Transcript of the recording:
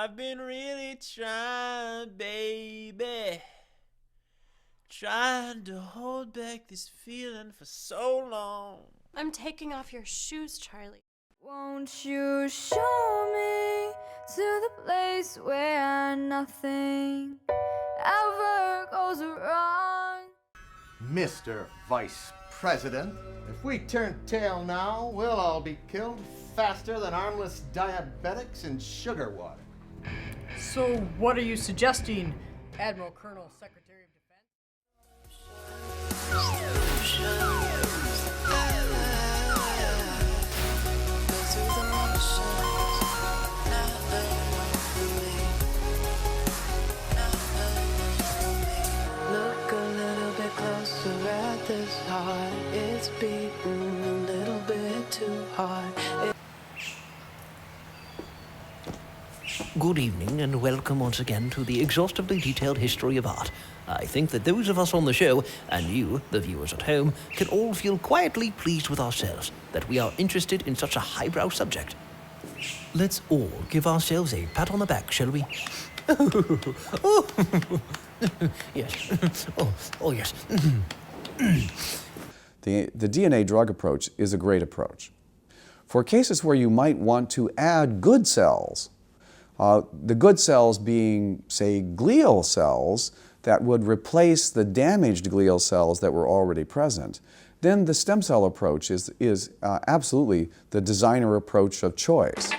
I've been really trying, baby. Trying to hold back this feeling for so long. I'm taking off your shoes, Charlie. Won't you show me to the place where nothing ever goes wrong? Mr. Vice President, if we turn tail now, we'll all be killed faster than armless diabetics in sugar water. So what are you suggesting, Admiral Colonel Secretary of Defense? Look a little bit closer at this heart. It's beating a little bit too hard. Good evening and welcome once again to the exhaustively detailed history of art. I think that those of us on the show, and you, the viewers at home, can all feel quietly pleased with ourselves that we are interested in such a highbrow subject. Let's all give ourselves a pat on the back, shall we? Oh, yes. Oh, yes. The DNA drug approach is a great approach. For cases where you might want to add good cells, the good cells being, say, glial cells that would replace the damaged glial cells that were already present, then the stem cell approach is absolutely the designer approach of choice.